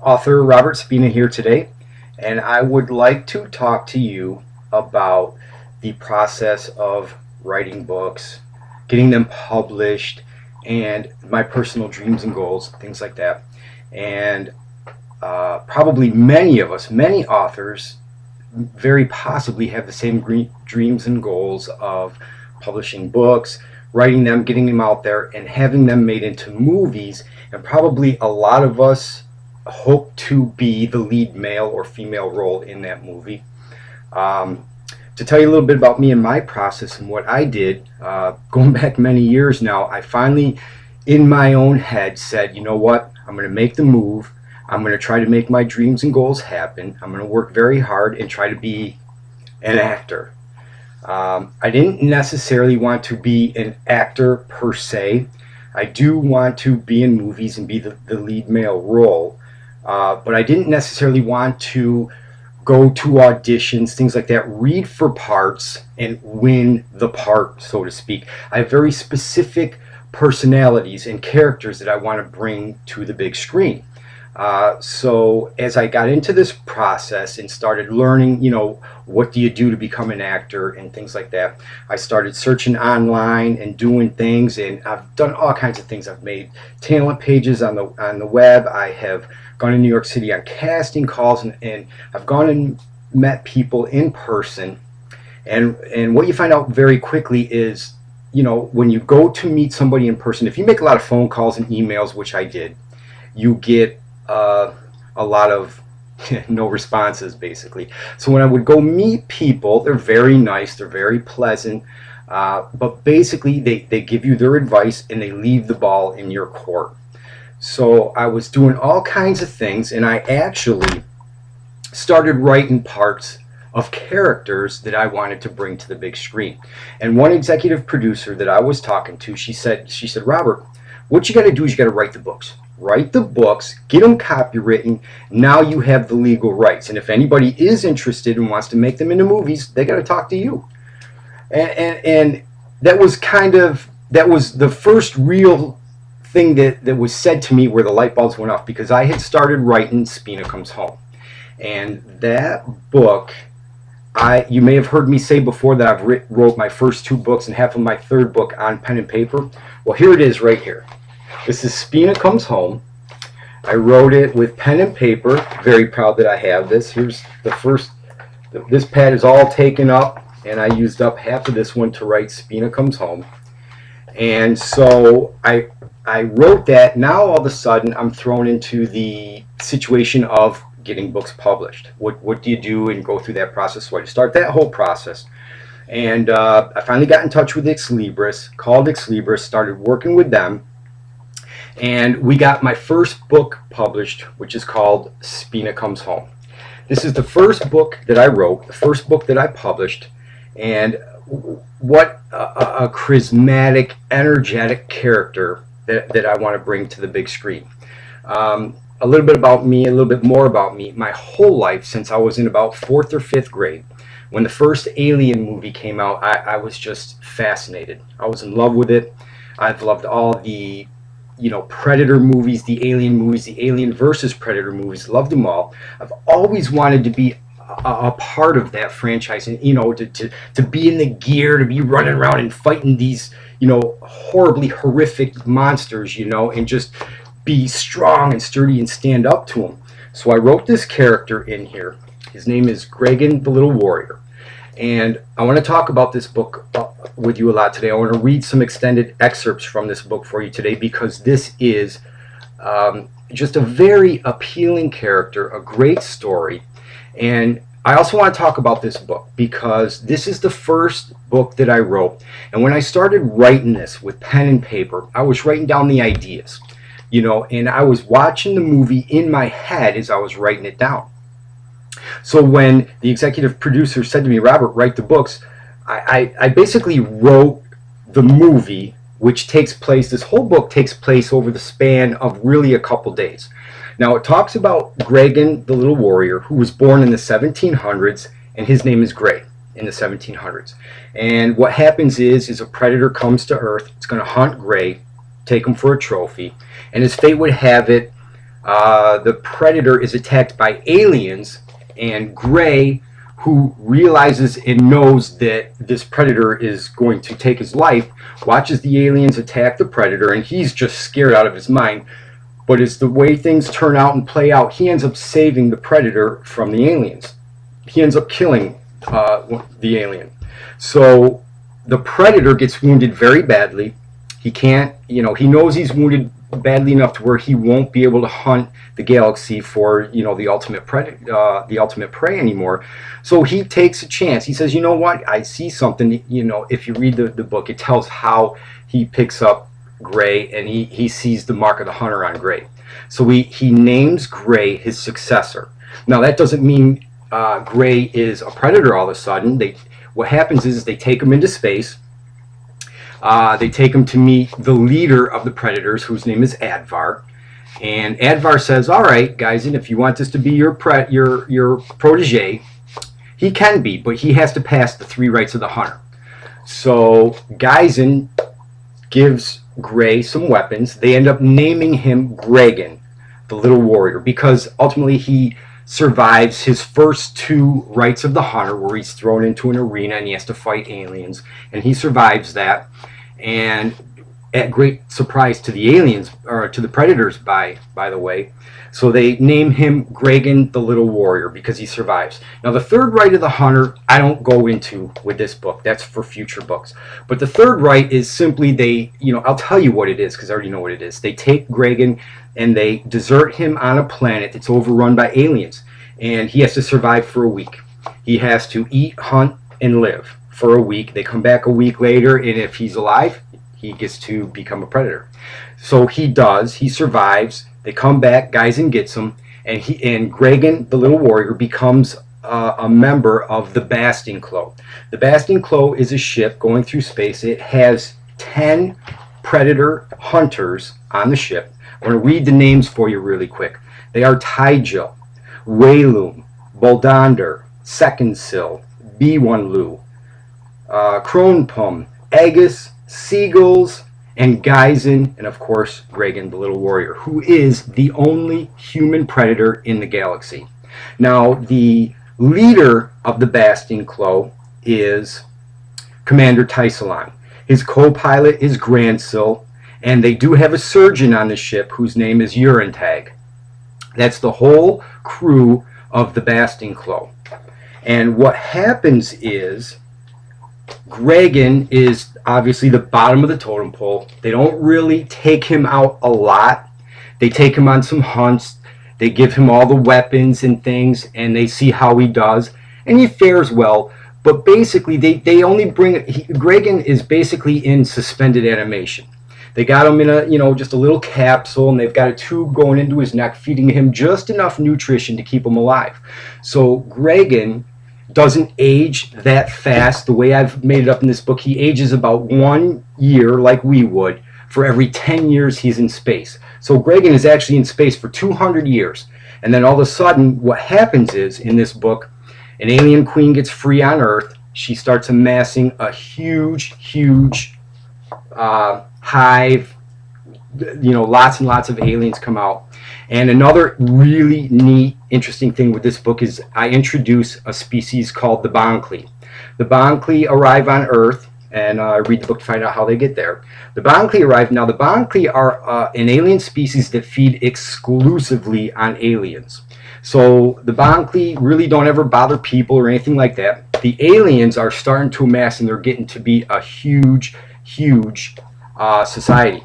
Author Robert Spina here today, and I would like to talk to you about the process of writing books, getting them published, and my personal dreams and goals, things like that. And probably many of us, many authors, very possibly have the same dreams and goals of publishing books, writing them, getting them out there, and having them made into movies. And probably a lot of us hope to be the lead male or female role in that movie. To tell you a little bit about me and my process and what I did, going back many years now, I finally, in my own head, said, you know what, I'm going to make the move. I'm going to try to make my dreams and goals happen. I'm going to work very hard and try to be an actor. I didn't necessarily want to be an actor per se. I do want to be in movies and be the lead male role, but I didn't necessarily want to go to auditions, things like that, read for parts and win the part, so to speak. I have very specific personalities and characters that I want to bring to the big screen. So as I got into this process and started learning, what do you do to become an actor and things like that, I started searching online and doing things, and I've done all kinds of things. I've made talent pages on the web. I have gone to New York City on casting calls, and I've gone and met people in person. And what you find out very quickly is, when you go to meet somebody in person, if you make a lot of phone calls and emails, which I did, you get a lot of no responses, basically. So when I would go meet people, they're very nice, they're very pleasant, but basically they give you their advice and they leave the ball in your court. So I was doing all kinds of things, and I actually started writing parts of characters that I wanted to bring to the big screen. And one executive producer that I was talking to, she said, Robert, what you got to do is you got to write the books. Write the books, get them copywritten. Now you have the legal rights. And if anybody is interested and wants to make them into movies, they got to talk to you. And that was the first real thing that was said to me where the light bulbs went off, because I had started writing Spina Comes Home. And that book, you may have heard me say before that I've wrote my first 2 books and half of my 3rd book on pen and paper. Well, here it is right here. This is Spina Comes Home. I wrote it with pen and paper. Very proud that I have this. Here's the first. This pad is all taken up, and I used up half of this one to write Spina Comes Home. And so I wrote that. Now all of a sudden I'm thrown into the situation of getting books published. What do you do and go through that process? So I start that whole process. And I finally got in touch with Xlibris, called Xlibris, started working with them. And we got my first book published, which is called Spina Comes Home. This is the first book that I wrote, the first book that I published, and what a charismatic, energetic character that I want to bring to the big screen. A little bit about me, a little bit more about me. My whole life, since I was in about 4th or 5th grade, when the first Alien movie came out, I was just fascinated. I was in love with it. I've loved all the Predator movies, the Alien movies, the Alien versus Predator movies, loved them all. I've always wanted to be a part of that franchise, and to be in the gear, to be running around and fighting these horribly horrific monsters, and just be strong and sturdy and stand up to them. So I wrote this character in here. His name is Gregan the Little Warrior. And I want to talk about this book with you a lot today. I want to read some extended excerpts from this book for you today, because this is just a very appealing character, a great story. And I also want to talk about this book because this is the first book that I wrote. And when I started writing this with pen and paper, I was writing down the ideas, and I was watching the movie in my head as I was writing it down. So when the executive producer said to me, Robert, write the books, I basically wrote the movie, which takes place, this whole book takes place over the span of really a couple days. Now it talks about Gregan the Little Warrior, who was born in the 1700s, and his name is Gray in the 1700s. And what happens is a predator comes to Earth. It's going to hunt Gray, take him for a trophy, and as fate would have it, The Predator is attacked by aliens, and Gray, who realizes and knows that this Predator is going to take his life, watches the aliens attack the Predator, and he's just scared out of his mind. But as the way things turn out and play out, he ends up saving the Predator from the aliens. He ends up killing the alien. So the Predator gets wounded very badly. He can't, he knows he's wounded badly enough to where he won't be able to hunt the galaxy for, the ultimate prey anymore. So he takes a chance. He says, you know what? I see something. If you read the book, it tells how he picks up Gray, and he sees the mark of the hunter on Gray. So he names Gray his successor. Now that doesn't mean Gray is a predator all of a sudden. What happens is they take him into space. They take him to meet the leader of the predators, whose name is Advar. And Advar says, all right, guys, and if you want this to be your protege, he can be, but he has to pass the 3 rights of the hunter. So Geisen gives Gray some weapons. They end up naming him Gregan, the Little Warrior, because ultimately he survives his first 2 rights of the hunter, where he's thrown into an arena and he has to fight aliens, and he survives that. And at great surprise to the aliens, or to the predators, by the way. So they name him Gregan the Little Warrior because he survives. Now the 3rd right of the hunter I don't go into with this book. That's for future books. But the 3rd right is simply I'll tell you what it is because I already know what it is. They take Gregan and they desert him on a planet that's overrun by aliens. And he has to survive for a week. He has to eat, hunt, and live for a week. They come back a week later, and if he's alive, he gets to become a predator. So he does. He survives. They come back. Geisen gets him, and Gregan, the Little Warrior, becomes a member of the Basting Clow. The Basting Clow is a ship going through space. It has 10 predator hunters on the ship. I'm going to read the names for you really quick. They are Tygel, Waylum, Boldander, Secondsill, B1Lu, Kronpum, Agus, Seagulls, and Geisen, and of course Gregan the Little Warrior, who is the only human predator in the galaxy. Now the leader of the Basting Clow is Commander Tysalon. His co-pilot is Grandsill, and they do have a surgeon on the ship whose name is Urintag. That's the whole crew of the Basting Clow. And what happens is Gregan is obviously the bottom of the totem pole. They don't really take him out a lot. They take him on some hunts. They give him all the weapons and things, and they see how he does, and he fares well. But basically, they only Gregan is basically in suspended animation. They got him in just a little capsule, and they've got a tube going into his neck, feeding him just enough nutrition to keep him alive. So Gregan doesn't age that fast. The way I've made it up in this book, he ages about 1 year, like we would, for every 10 years he's in space. So Gregan is actually in space for 200 years. And then all of a sudden, what happens is, in this book, an alien queen gets free on Earth. She starts amassing a huge hive. Lots and lots of aliens come out. And another really neat, interesting thing with this book is I introduce a species called the Bonkli. The Bonkli arrive on Earth, and I read the book to find out how they get there. The Bonkli arrive. Now, the Bonkli are an alien species that feed exclusively on aliens. So the Bonkli really don't ever bother people or anything like that. The aliens are starting to amass, and they're getting to be a huge society.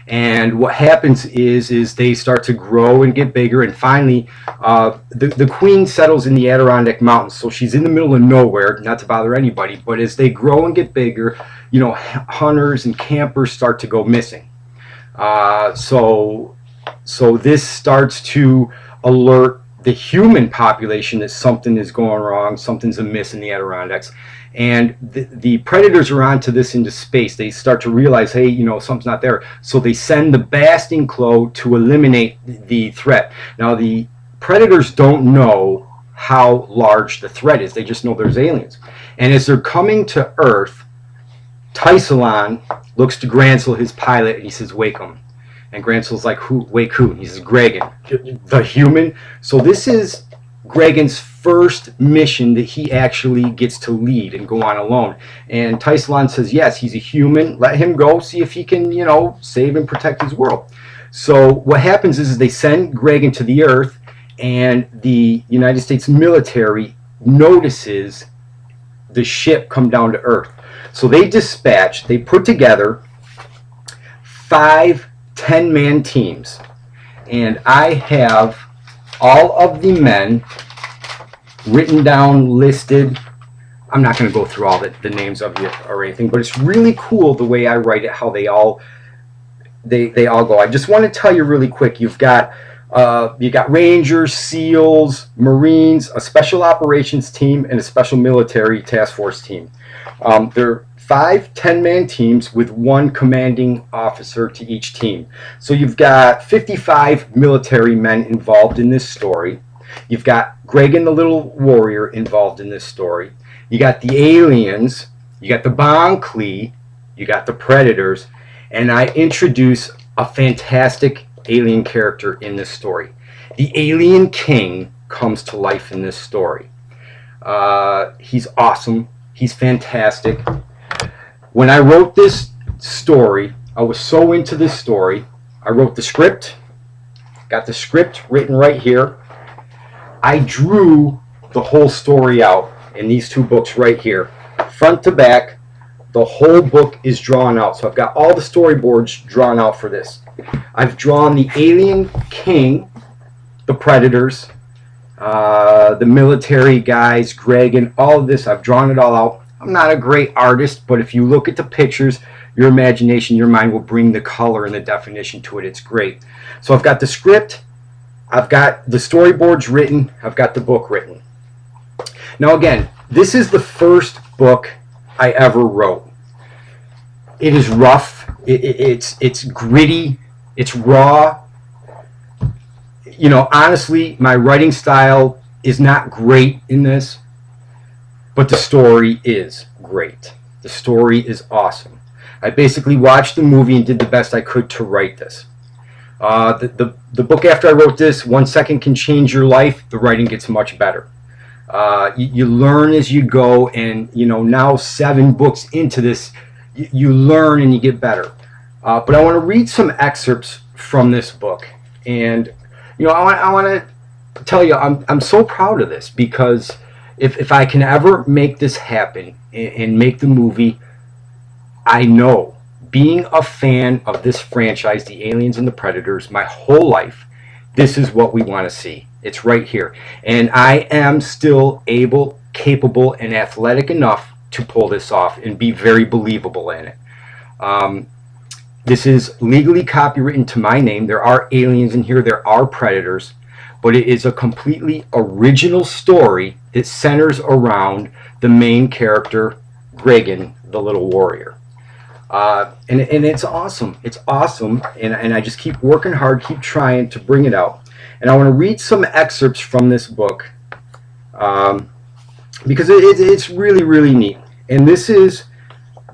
And what happens is they start to grow and get bigger, and finally the queen settles in the Adirondack Mountains. So she's in the middle of nowhere, not to bother anybody, but as they grow and get bigger, hunters and campers start to go missing. So this starts to alert the human population that something is going wrong, something's amiss in the Adirondacks. And the predators are onto this into space. They start to realize, hey, something's not there. So they send the Basting Clow to eliminate the threat. Now, the predators don't know how large the threat is. They just know there's aliens. And as they're coming to Earth, Tysalon looks to Grandsill, his pilot, and he says, wake him. And Gransel's like, who? Wait, who? He says, Gregan, the human. So this is Gregan's first mission that he actually gets to lead and go on alone. And Tysalon says, yes, he's a human. Let him go, see if he can, save and protect his world. So what happens is they send Gregan to the Earth, and the United States military notices the ship come down to Earth. So they put together 5 10-man teams. And I have all of the men written down, listed. I'm not going to go through all the names of you or anything, but it's really cool the way I write it, how they all go. I just want to tell you really quick, you got Rangers, SEALs, Marines, a special operations team, and a special military task force team. They're 5 10-man teams with 1 commanding officer to each team. So you've got 55 military men involved in this story. You've got Gregan the little warrior involved in this story. You got the aliens, you got the Bon Clee, you got the Predators, and I introduce a fantastic alien character in this story. The Alien King comes to life in this story. He's awesome. He's fantastic. When I wrote this story, I was so into this story. I wrote the script, got the script written right here. I drew the whole story out in these 2 books right here, front to back. The whole book is drawn out. So I've got all the storyboards drawn out for this. I've drawn the Alien King, the Predators, the military guys, Greg, and all of this. I've drawn it all out. I'm not a great artist, but if you look at the pictures, your imagination, your mind will bring the color and the definition to it. It's great. So I've got the script, I've got the storyboards written, I've got the book written. Now again, this is the first book I ever wrote. It is rough, it's gritty, it's raw. Honestly, my writing style is not great in this, but the story is great. The story is awesome. I basically watched the movie and did the best I could to write this. The book after I wrote this, 1 second can change your life. The writing gets much better. You learn as you go, and now 7 books into this, you learn and you get better. But I want to read some excerpts from this book, and I want to tell you I'm so proud of this, because if I can ever make this happen and make the movie, I know, being a fan of this franchise, the Aliens and the Predators, my whole life, this is what we want to see. It's right here. And I am still able, capable, and athletic enough to pull this off and be very believable in it. This is legally copywritten to my name. There are aliens in here. There are predators. But it is a completely original story that centers around the main character, Gregan, the little warrior. And it's awesome. It's awesome. And I just keep working hard, keep trying to bring it out. And I want to read some excerpts from this book, because it's really, really neat. And this is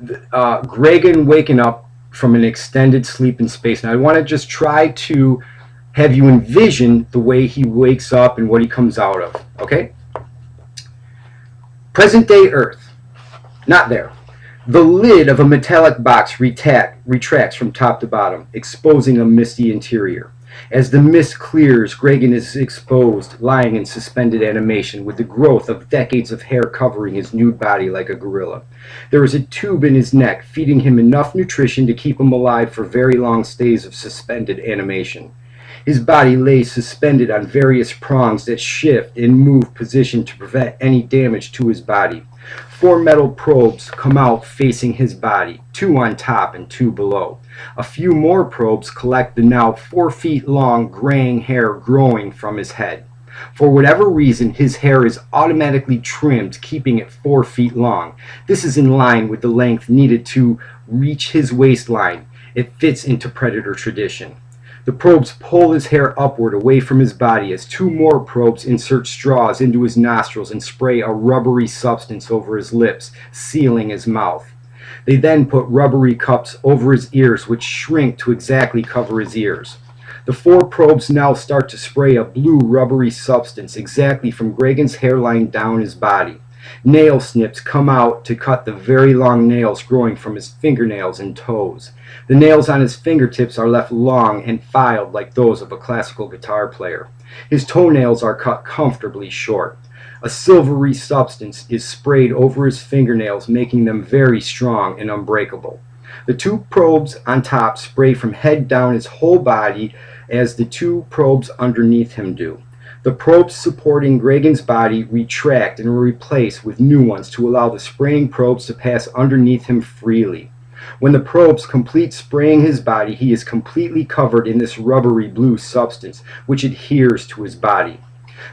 Gregan waking up from an extended sleep in space. And I want to just try to have you envision the way he wakes up and what he comes out of. Okay? Present day Earth. Not there. The lid of a metallic box retracts from top to bottom, exposing a misty interior. As the mist clears, Gregan is exposed, lying in suspended animation, with the growth of decades of hair covering his nude body like a gorilla. There is a tube in his neck, feeding him enough nutrition to keep him alive for very long stays of suspended animation. His body lays suspended on various prongs that shift and move position to prevent any damage to his body. 4 metal probes come out facing his body, 2 on top and 2 below. A few more probes collect the now 4 feet long graying hair growing from his head. For whatever reason, his hair is automatically trimmed, keeping it 4 feet long. This is in line with the length needed to reach his waistline. It fits into predator tradition. The probes pull his hair upward away from his body as 2 more probes insert straws into his nostrils and spray a rubbery substance over his lips, sealing his mouth. They then put rubbery cups over his ears, which shrink to exactly cover his ears. The 4 probes now start to spray a blue rubbery substance exactly from Gregan's hairline down his body. Nail snips come out to cut the very long nails growing from his fingernails and toes. The nails on his fingertips are left long and filed like those of a classical guitar player. His toenails are cut comfortably short. A silvery substance is sprayed over his fingernails, making them very strong and unbreakable. The 2 probes on top spray from head down his whole body as the 2 probes underneath him do. The probes supporting Gregan's body retract and are replaced with new ones to allow the spraying probes to pass underneath him freely. When the probes complete spraying his body, he is completely covered in this rubbery blue substance, which adheres to his body.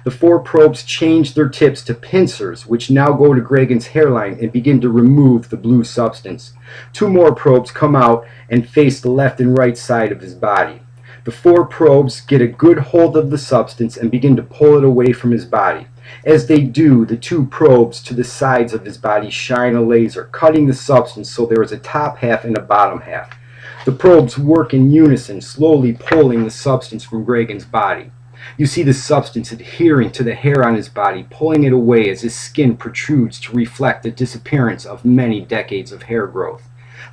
The 4 probes change their tips to pincers, which now go to Gregan's hairline and begin to remove the blue substance. 2 more probes come out and face the left and right side of his body. The 4 probes get a good hold of the substance and begin to pull it away from his body. As they do, the 2 probes to the sides of his body shine a laser, cutting the substance so there is a top half and a bottom half. The probes work in unison, slowly pulling the substance from Gregan's body. You see the substance adhering to the hair on his body, pulling it away as his skin protrudes to reflect the disappearance of many decades of hair growth.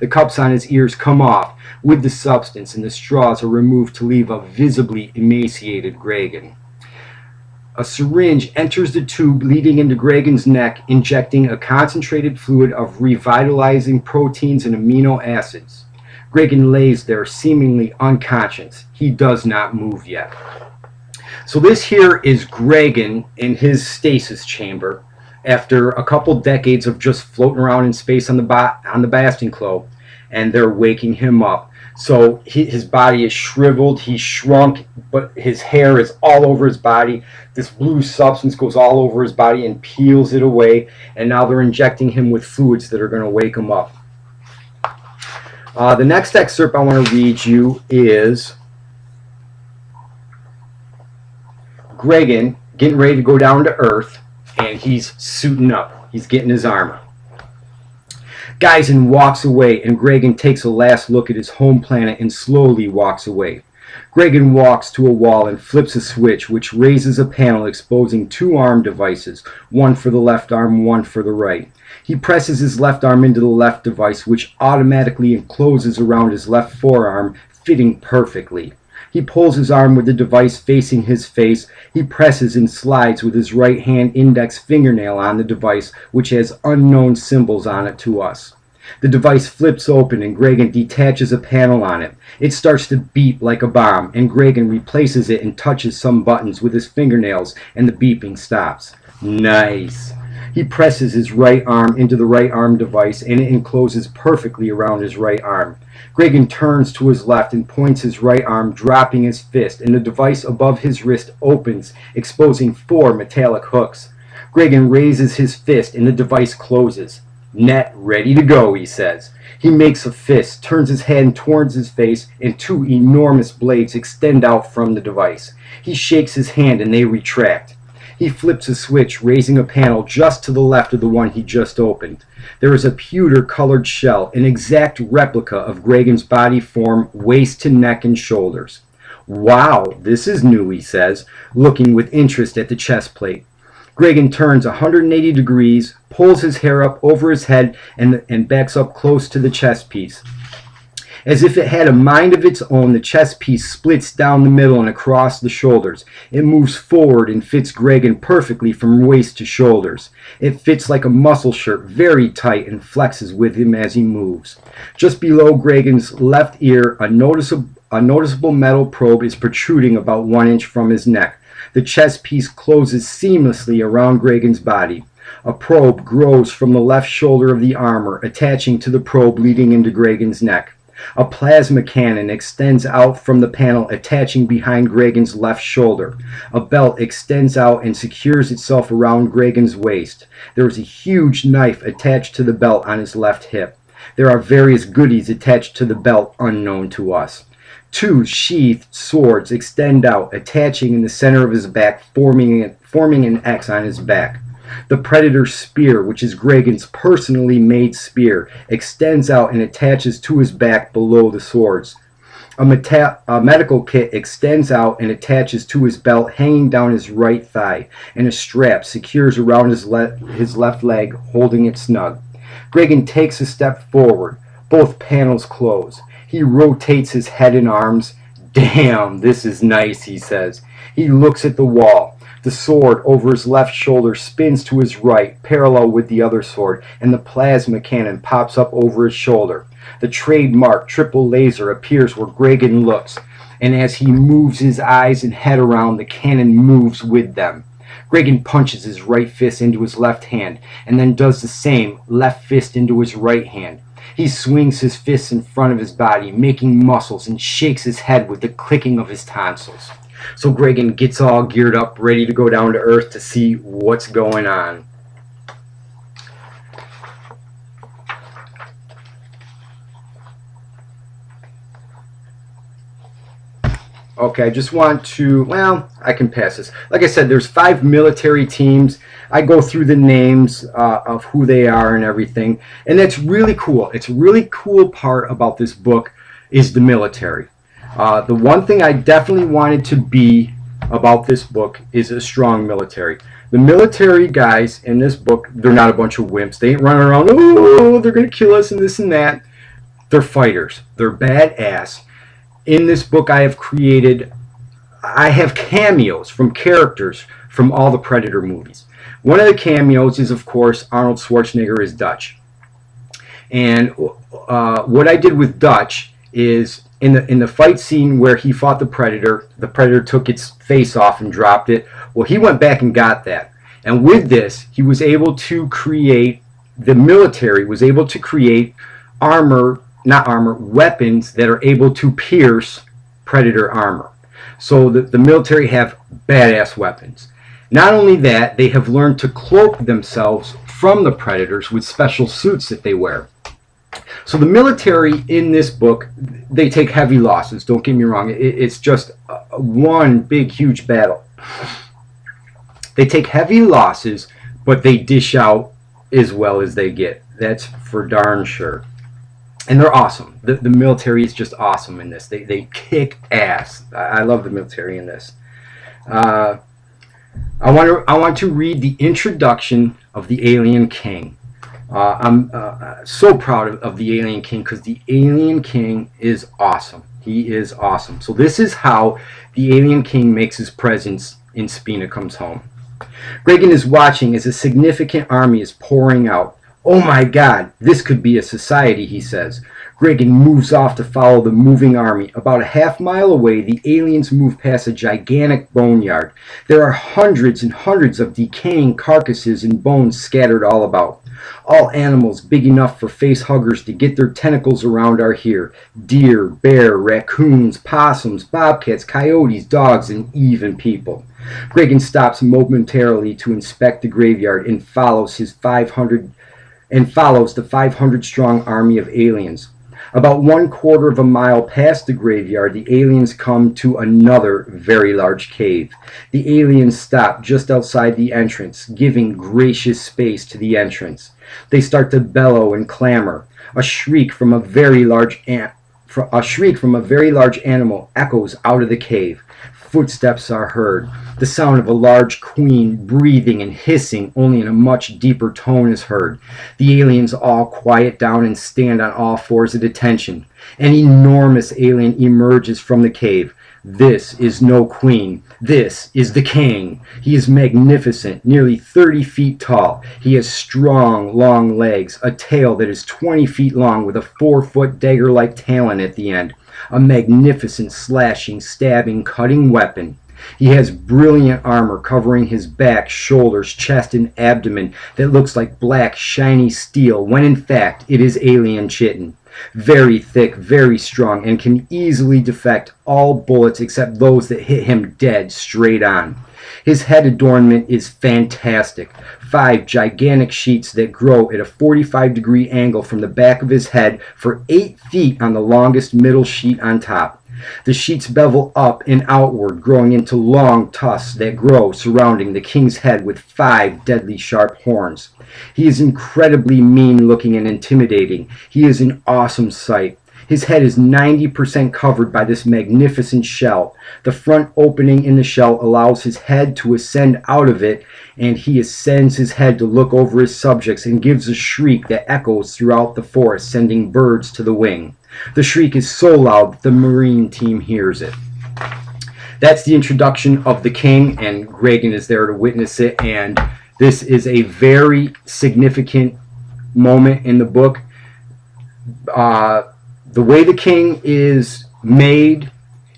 The cups on his ears come off with the substance, and the straws are removed to leave a visibly emaciated Gregan. A syringe enters the tube leading into Gregan's neck, injecting a concentrated fluid of revitalizing proteins and amino acids. Gregan lays there seemingly unconscious. He does not move yet. So this here is Gregan in his stasis chamber after a couple decades of just floating around in space on the Bastion Clo, and they're waking him up. So his body is shriveled, he's shrunk, but his hair is all over his body. This blue substance goes all over his body and peels it away, and now they're injecting him with fluids that are going to wake him up. The next excerpt I want to read you is Gregan getting ready to go down to Earth, and he's suiting up. He's getting his armor. Geisen walks away, and Gregan takes a last look at his home planet and slowly walks away. Gregan walks to a wall and flips a switch, which raises a panel exposing 2 arm devices, one for the left arm, one for the right. He presses his left arm into the left device, which automatically encloses around his left forearm, fitting perfectly. He pulls his arm with the device facing his face. He presses and slides with his right hand index fingernail on the device, which has unknown symbols on it to us. The device flips open and Gregan detaches a panel on it. It starts to beep like a bomb, and Gregan replaces it and touches some buttons with his fingernails, and the beeping stops. Nice. He presses his right arm into the right arm device, and it encloses perfectly around his right arm. Gregan turns to his left and points his right arm, dropping his fist, and the device above his wrist opens, exposing 4 metallic hooks. Gregan raises his fist, and the device closes. Net ready to go, he says. He makes a fist, turns his hand towards his face, and 2 enormous blades extend out from the device. He shakes his hand, and they retract. He flips a switch, raising a panel just to the left of the one he just opened. There is a pewter-colored shell, an exact replica of Gregan's body form, waist to neck and shoulders. Wow, this is new, he says, looking with interest at the chest plate. Gregan turns 180 degrees, pulls his hair up over his head, and backs up close to the chest piece. As if it had a mind of its own, the chest piece splits down the middle and across the shoulders. It moves forward and fits Gregan perfectly from waist to shoulders. It fits like a muscle shirt, very tight, and flexes with him as he moves. Just below Gregan's left ear, a noticeable metal probe is protruding about 1 inch from his neck. The chest piece closes seamlessly around Gregan's body. A probe grows from the left shoulder of the armor, attaching to the probe leading into Gregan's neck. A plasma cannon extends out from the panel, attaching behind Gregan's left shoulder. A belt extends out and secures itself around Gregan's waist. There is a huge knife attached to the belt on his left hip. There are various goodies attached to the belt unknown to us. 2 sheathed swords extend out, attaching in the center of his back, forming an X on his back. The Predator's spear, which is Gregan's personally made spear, extends out and attaches to his back below the swords. A medical kit extends out and attaches to his belt, hanging down his right thigh, and a strap secures around his left leg, holding it snug. Gregan takes a step forward. Both panels close. He rotates his head and arms. "Damn, this is nice," he says. He looks at the wall. The sword over his left shoulder spins to his right, parallel with the other sword, and the plasma cannon pops up over his shoulder. The trademark triple laser appears where Gregan looks, and as he moves his eyes and head around, the cannon moves with them. Gregan punches his right fist into his left hand, and then does the same, left fist into his right hand. He swings his fists in front of his body, making muscles, and shakes his head with the clicking of his tonsils. So Gregan gets all geared up, ready to go down to Earth to see what's going on. Okay, I just want to, well, I can pass this. Like I said, there's 5 military teams. I go through the names of who they are and everything, and that's really cool. It's a really cool part about this book is the military. The one thing I definitely wanted to be about this book is a strong military. The military guys in this book, they're not a bunch of wimps. They ain't running around, oh, they're going to kill us and this and that. They're fighters. They're badass. In this book, I have cameos from characters from all the Predator movies. One of the cameos is, of course, Arnold Schwarzenegger is Dutch. And what I did with Dutch is in the fight scene where he fought the Predator took its face off and dropped it. Well, he went back and got that. And with this, he was able to create, the military was able to create weapons that are able to pierce Predator armor. So the military have badass weapons. Not only that, they have learned to cloak themselves from the Predators with special suits that they wear. So the military in this book, they take heavy losses. Don't get me wrong. It's just one big, huge battle. They take heavy losses, but they dish out as well as they get. That's for darn sure. And they're awesome. The military is just awesome in this. They kick ass. I love the military in this. I want to read the introduction of the Alien King. I'm so proud of the Alien King because the Alien King is awesome. He is awesome. So this is how the Alien King makes his presence in Spina Comes Home. Gregan is watching as a significant army is pouring out. "Oh my God, this could be a society," he says. Gregan moves off to follow the moving army. About a half-mile away, the aliens move past a gigantic boneyard. There are hundreds and hundreds of decaying carcasses and bones scattered all about. All animals big enough for face-huggers to get their tentacles around are here. Deer, bear, raccoons, possums, bobcats, coyotes, dogs, and even people. Gregan stops momentarily to inspect the graveyard and follows the 500-strong army of aliens. About 1/4 of a mile past the graveyard, the aliens come to another very large cave. The aliens stop just outside the entrance, giving gracious space to the entrance. They start to bellow and clamor. A shriek from a very large animal echoes out of the cave. Footsteps are heard. The sound of a large queen breathing and hissing, only in a much deeper tone, is heard. The aliens all quiet down and stand on all fours at attention. An enormous alien emerges from the cave. This is no queen. This is the king. He is magnificent, nearly 30 feet tall. He has strong, long legs, a tail that is 20 feet long with a 4-foot dagger-like talon at the end. A magnificent slashing, stabbing, cutting weapon. He has brilliant armor covering his back, shoulders, chest, and abdomen that looks like black, shiny steel, when in fact it is alien chitin. Very thick, very strong, and can easily deflect all bullets except those that hit him dead straight on. His head adornment is fantastic. 5 gigantic sheets that grow at a 45-degree angle from the back of his head for 8 feet on the longest middle sheet on top. The sheets bevel up and outward, growing into long tusks that grow surrounding the king's head with 5 deadly sharp horns. He is incredibly mean-looking and intimidating. He is an awesome sight. His head is 90% covered by this magnificent shell. The front opening in the shell allows his head to ascend out of it, and he ascends his head to look over his subjects and gives a shriek that echoes throughout the forest, sending birds to the wing. The shriek is so loud that the Marine team hears it. That's the introduction of the king, and Regan is there to witness it, and this is a very significant moment in the book. The way the king is made,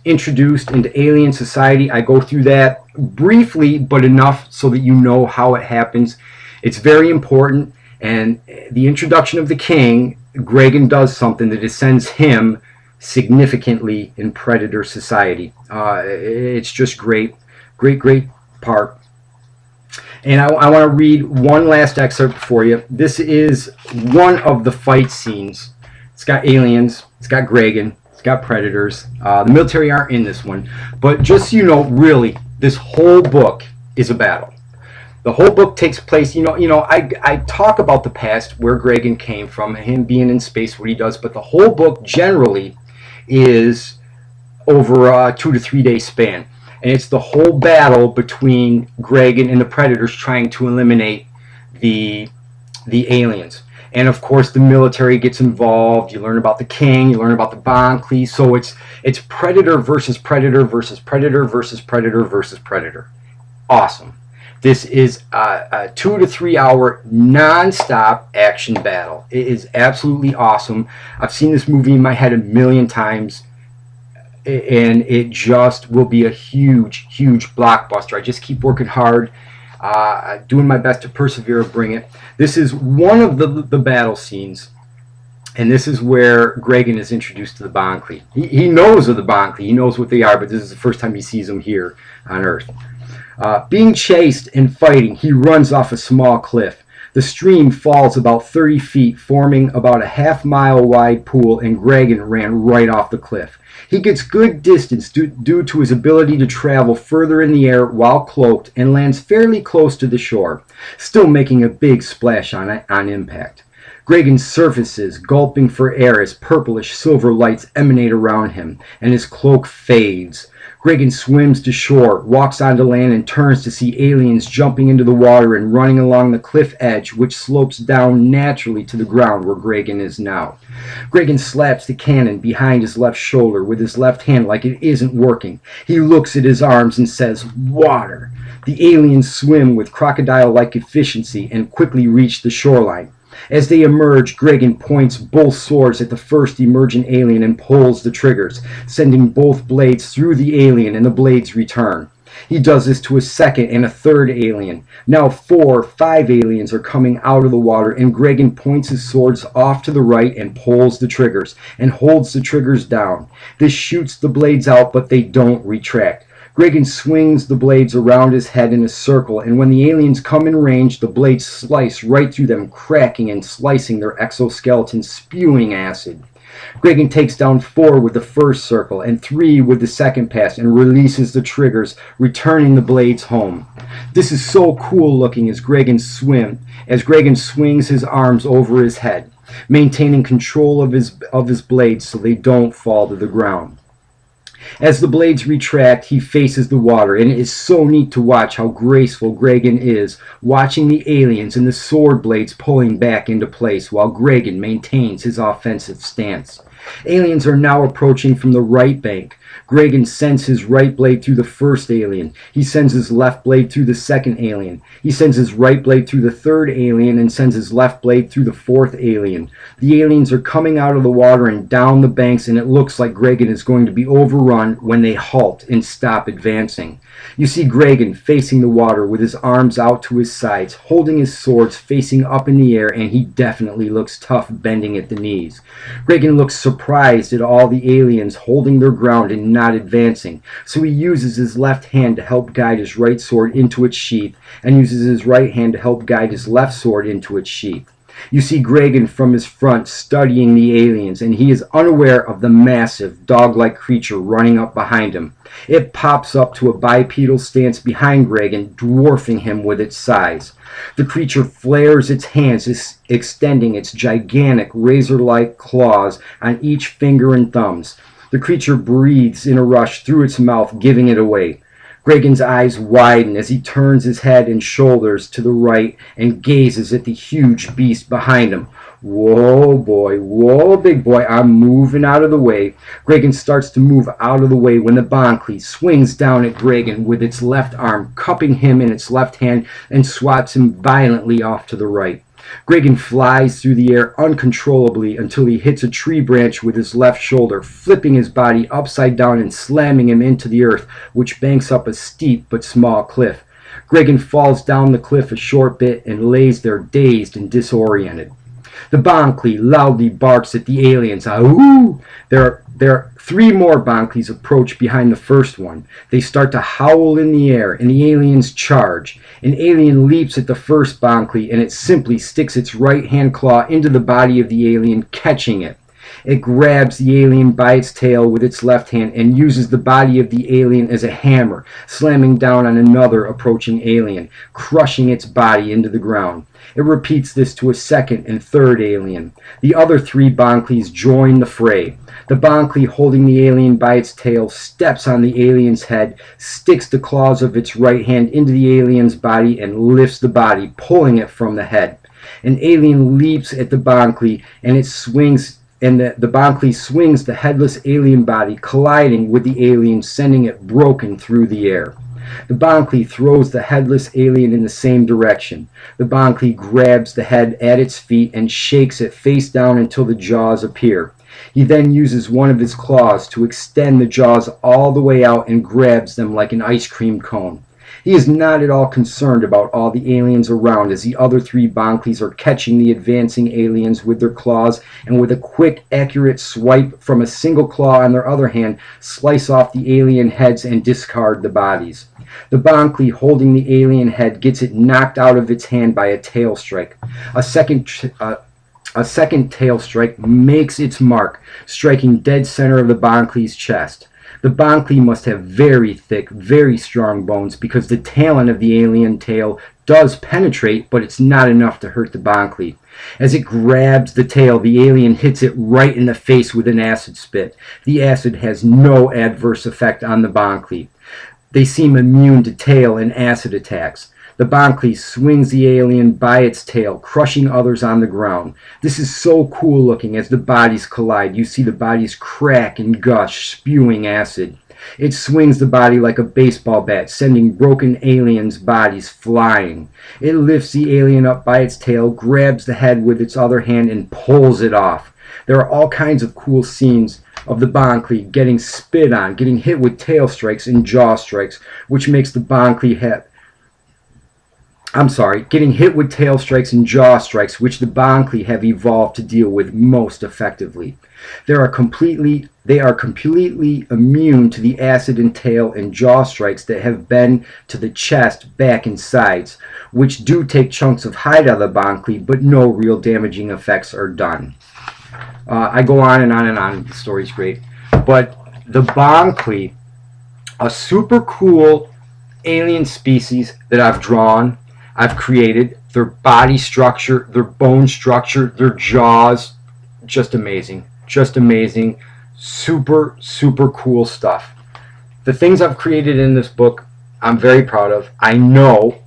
introduced into alien society, I go through that briefly, but enough so that you know how it happens. It's very important, and the introduction of the king, Regan does something that ascends him significantly in predator society. It's just great part. And I want to read one last excerpt for you. This is one of the fight scenes. It's got aliens, it's got Regan, it's got predators. The military aren't in this one, but just so you know, really, this whole book is a battle. The whole book takes place, I talk about the past, where Regan came from, him being in space, what he does, but the whole book generally is over a 2 to 3 day span. And it's the whole battle between Regan and the predators trying to eliminate the aliens. And of course the military gets involved. You learn about the king, you learn about the Bonkley. So it's predator versus predator versus predator versus predator versus predator. Awesome. This is a 2 to 3 hour non-stop action battle. It is absolutely awesome. I've seen this movie in my head a million times, and it just will be a huge blockbuster. I just keep working hard, doing my best to persevere and bring it. This is one of the battle scenes, and this is where Regan is introduced to the Bonkley. He knows of the Bonkley, he knows what they are, but this is the first time he sees them here on Earth. Being chased and fighting, he runs off a small cliff. The stream falls about 30 feet, forming about a half-mile wide pool, and Regan ran right off the cliff. He gets good distance due to his ability to travel further in the air while cloaked, and lands fairly close to the shore, still making a big splash on impact. Regan surfaces, gulping for air as purplish silver lights emanate around him, and his cloak fades. Regan swims to shore, walks onto land, and turns to see aliens jumping into the water and running along the cliff edge, which slopes down naturally to the ground where Regan is now. Regan slaps the cannon behind his left shoulder with his left hand like it isn't working. He looks at his arms and says, "Water." The aliens swim with crocodile-like efficiency and quickly reach the shoreline. As they emerge, Regan points both swords at the first emergent alien and pulls the triggers, sending both blades through the alien, and the blades return. He does this to a second and a third alien. Now 4 or 5 aliens are coming out of the water, and Regan points his swords off to the right and pulls the triggers, and holds the triggers down. This shoots the blades out, but they don't retract. Regan swings the blades around his head in a circle, and when the aliens come in range, the blades slice right through them, cracking and slicing their exoskeletons, spewing acid. Regan takes down 4 with the first circle and 3 with the second pass, and releases the triggers, returning the blades home. This is so cool looking as Regan swings his arms over his head, maintaining control of his blades so they don't fall to the ground. As the blades retract, he faces the water, and it is so neat to watch how graceful Regan is, watching the aliens and the sword blades pulling back into place while Regan maintains his offensive stance. Aliens are now approaching from the right bank. Regan sends his right blade through the first alien. He sends his left blade through the second alien. He sends his right blade through the third alien and sends his left blade through the fourth alien. The aliens are coming out of the water and down the banks, and it looks like Regan is going to be overrun when they halt and stop advancing. You see Regan facing the water with his arms out to his sides, holding his swords facing up in the air, and he definitely looks tough, bending at the knees. Regan looks surprised at all the aliens holding their ground and not advancing, so he uses his left hand to help guide his right sword into its sheath, and uses his right hand to help guide his left sword into its sheath. You see Gregan from his front studying the aliens, and he is unaware of the massive, dog-like creature running up behind him. It pops up to a bipedal stance behind Gregan, dwarfing him with its size. The creature flares its hands, extending its gigantic, razor-like claws on each finger and thumbs. The creature breathes in a rush through its mouth, giving it away. Gregan's eyes widen as he turns his head and shoulders to the right and gazes at the huge beast behind him. Whoa, boy. Whoa, big boy. I'm moving out of the way. Gregan starts to move out of the way when the Bankley swings down at Gregan with its left arm, cupping him in its left hand, and swats him violently off to the right. Gregan flies through the air uncontrollably until he hits a tree branch with his left shoulder, flipping his body upside down and slamming him into the earth, which banks up a steep but small cliff. Gregan falls down the cliff a short bit and lays there dazed and disoriented. The Bankley loudly barks at the aliens. Ahoo! There are 3 more Bankleys approach behind the first one. They start to howl in the air, and the aliens charge. An alien leaps at the first Bankley, and it simply sticks its right-hand claw into the body of the alien, catching it. It grabs the alien by its tail with its left hand and uses the body of the alien as a hammer, slamming down on another approaching alien, crushing its body into the ground. It repeats this to a second and third alien. The other 3 Bankleys join the fray. The Bankley holding the alien by its tail steps on the alien's head, sticks the claws of its right hand into the alien's body, and lifts the body, pulling it from the head. An alien leaps at the Bankley, and the Bankley swings the headless alien body, colliding with the alien, sending it broken through the air. The Bankley throws the headless alien in the same direction. The Bankley grabs the head at its feet and shakes it face down until the jaws appear. He then uses one of his claws to extend the jaws all the way out and grabs them like an ice cream cone. He is not at all concerned about all the aliens around as the other 3 Bankleys are catching the advancing aliens with their claws and with a quick, accurate swipe from a single claw on their other hand, slice off the alien heads and discard the bodies. The Bankley holding the alien head gets it knocked out of its hand by a tail strike. A second tail strike makes its mark, striking dead center of the Bankley's chest. The Bankley must have very thick, very strong bones because the talon of the alien tail does penetrate, but it's not enough to hurt the Bankley. As it grabs the tail, the alien hits it right in the face with an acid spit. The acid has no adverse effect on the Bankley. They seem immune to tail and acid attacks. The Bankley swings the alien by its tail, crushing others on the ground. This is so cool looking as the bodies collide. You see the bodies crack and gush, spewing acid. It swings the body like a baseball bat, sending broken aliens' bodies flying. It lifts the alien up by its tail, grabs the head with its other hand, and pulls it off. There are all kinds of cool scenes of the Bankley getting spit on, getting hit with tail strikes and jaw strikes, which makes the Bankley getting hit with tail strikes and jaw strikes, which the Bankley have evolved to deal with most effectively. They are completely immune to the acid and tail and jaw strikes that have been to the chest, back, and sides, which do take chunks of hide out of the Bankley, but no real damaging effects are done. I go on and on and on. The story's great. But the Bankley, a super cool alien species that I've drawn, I've created, their body structure, their bone structure, their jaws, just amazing. Just amazing. Super, super cool stuff. The things I've created in this book, I'm very proud of. I know,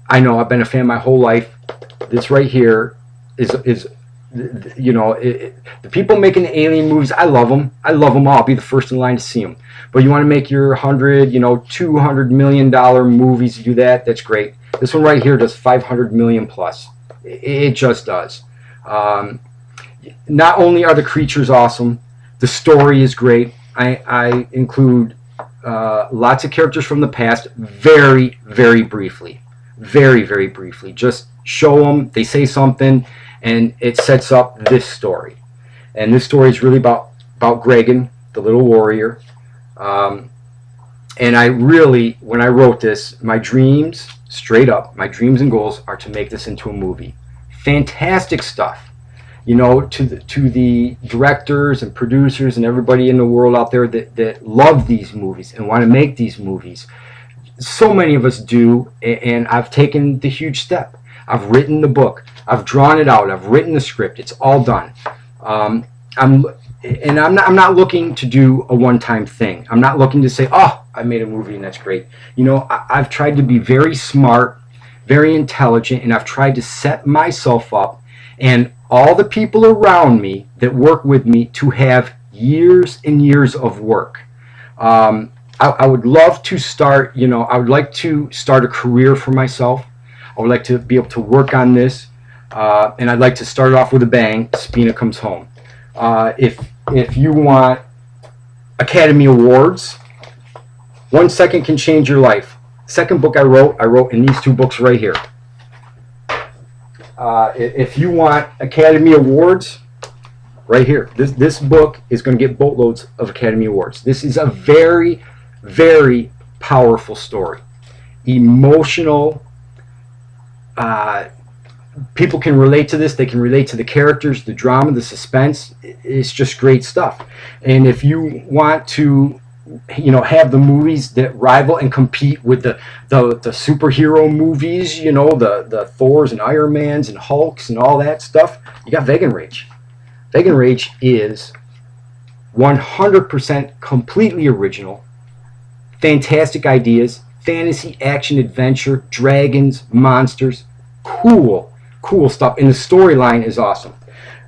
I've been a fan my whole life. This right here is the people making the alien movies, I love them. I love them all. I'll be the first in line to see them. But you want to make your $200 million movies, you do that, that's great. This one right here does 500 million plus. It just does. Not only are the creatures awesome, the story is great. I include lots of characters from the past very, very briefly. Very, very briefly. Just show them, they say something, and it sets up this story. And this story is really about Gregan, the little warrior. And I really, when I wrote this, my dreams, straight up, my dreams and goals are to make this into a movie. fantastic stuff. You know, to the directors and producers and everybody in the world out there that love these movies and want to make these movies. So many of us do, and I've taken the huge step. I've written the book. I've drawn it out. I've written the script. It's all done. I'm not looking to do a one-time thing. I'm not looking to say, oh, I made a movie and that's great. You know, I've tried to be very smart, very intelligent, and I've tried to set myself up and all the people around me that work with me to have years and years of work. I would love to start, you know, I would like to start a career for myself. I would like to be able to work on this, and I'd like to start off with a bang. Spina Comes Home. If you want Academy Awards, 1 second can change your life. Second book I wrote in these two books right here. If you want Academy Awards, right here, this book is going to get boatloads of Academy Awards. This is a very, very powerful story. Emotional. People can relate to this. They can relate to the characters, the drama, the suspense. It's just great stuff. And if you want to, you know, have the movies that rival and compete with the superhero movies, you know, the Thors and Iron Mans and Hulks and all that stuff, you got Vegan Rage. Vegan Rage is 100% completely original, fantastic ideas, fantasy, action, adventure, dragons, monsters, cool stuff, and the storyline is awesome.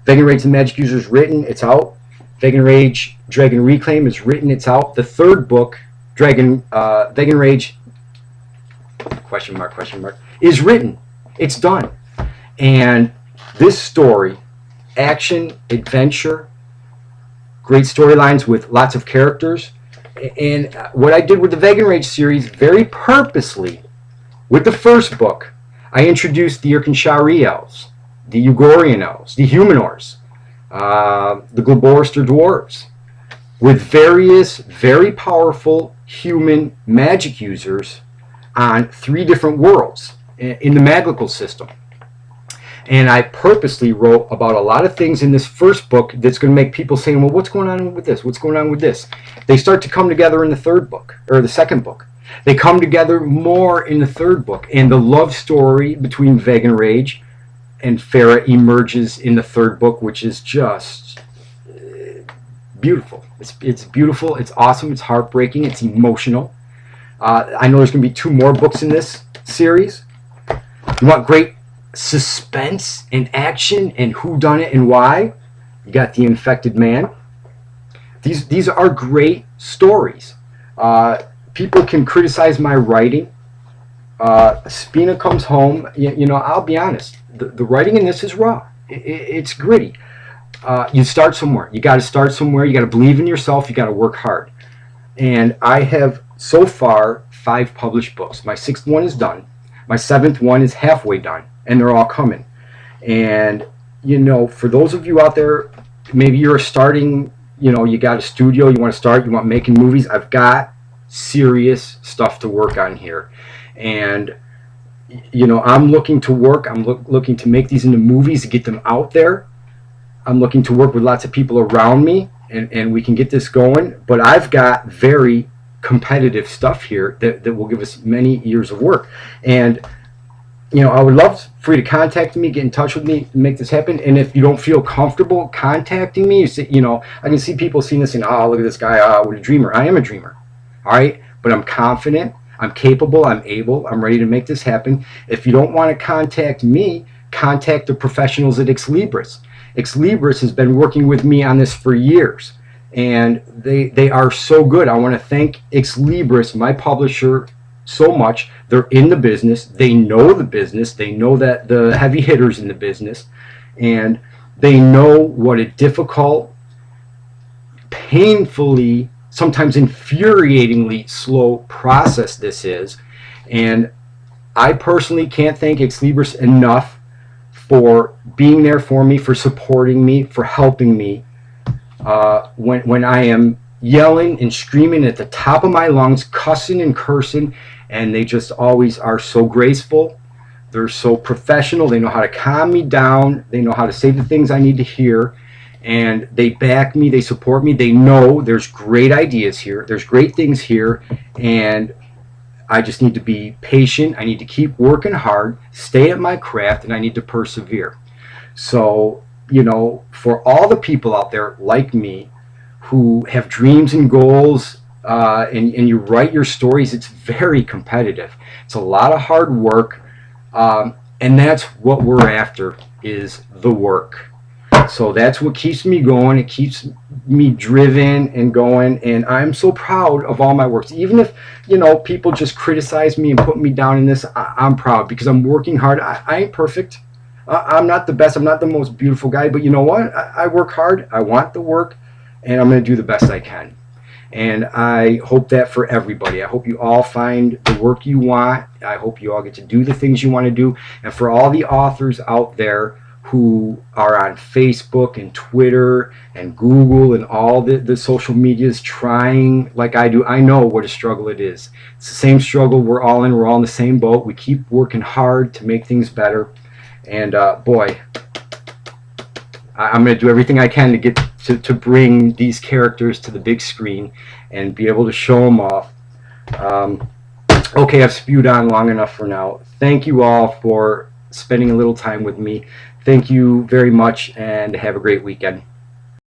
Vegan Rage, the Magic User is written, it's out. Vegan Rage, Dragon Reclaim is written, it's out. The third book, Vegan Rage, question mark, is written. It's done. And this story, action, adventure, great storylines with lots of characters. And what I did with the Vegan Rage series, very purposely, with the first book, I introduced the Irkinshari elves, the Ugorian elves, the Humanoids, the Glaborister dwarves, with various very powerful human magic users on 3 different worlds in the magical system. And I purposely wrote about a lot of things in this first book that's going to make people say, well, what's going on with this? What's going on with this? They start to come together in the third book, or the second book. They come together more in the third book. And the love story between Vegan Rage and Farah emerges in the third book, which is just beautiful. It's beautiful. It's awesome. It's heartbreaking. It's emotional. I know there's going to be 2 more books in this series. You want great suspense and action and who done it and why? You got The Infected Man. These are great stories. People can criticize my writing. Spina Comes Home. You know, I'll be honest. The writing in this is raw. It's gritty. You start somewhere. You got to start somewhere. You got to believe in yourself. You got to work hard. And I have so far 5 published books. My 6th one is done. My 7th one is halfway done, and they're all coming. And you know, for those of you out there, maybe you're starting. You know, you got a studio. You want to start. You want making movies. I've got serious stuff to work on here, and you know, I'm looking to work. I'm looking to make these into movies, to get them out there. I'm looking to work with lots of people around me, and we can get this going. But I've got very competitive stuff here that will give us many years of work. And you know, I would love for you to contact me, get in touch with me, make this happen. And if you don't feel comfortable contacting me, you know, I can see people seeing this and, oh, look at this guy, what a dreamer. I am a dreamer. All right, but I'm confident, I'm capable, I'm able, I'm ready to make this happen. If you don't want to contact me, contact the professionals at Xlibris. Xlibris has been working with me on this for years, and they are so good. I want to thank Xlibris, my publisher, so much. They're in the business. They know the business. They know that the heavy hitters in the business, and they know what a difficult, painfully, sometimes infuriatingly slow process this is. And I personally can't thank Xlibris enough for being there for me, for supporting me, for helping me when I am yelling and screaming at the top of my lungs, cussing and cursing, and they just always are so graceful. They're so professional. They know how to calm me down. They know how to say the things I need to hear. And they back me. They support me. They know there's great ideas here. There's great things here. And I just need to be patient. I need to keep working hard, stay at my craft, and I need to persevere. So, for all the people out there like me who have dreams and goals, and you write your stories, it's very competitive. It's a lot of hard work, and that's what we're after, is the work. So that's what keeps me going. It keeps me driven and going, and I'm so proud of all my works. Even if people just criticize me and put me down in this, I'm proud because I'm working hard. I ain't perfect. I'm not the best. I'm not the most beautiful guy, but you know what? I work hard. I want the work, and I'm going to do the best I can. And I hope that for everybody. I hope you all find the work you want. I hope you all get to do the things you want to do. And for all the authors out there who are on Facebook and Twitter and Google and all the social medias trying like I do, I know what a struggle it is. It's the same struggle we're all in. We're all in the same boat. We keep working hard to make things better. And boy, I'm going to do everything I can to get to bring these characters to the big screen and be able to show them off. Okay, I've spewed on long enough for now. Thank you all for spending a little time with me. Thank you very much, and have a great weekend.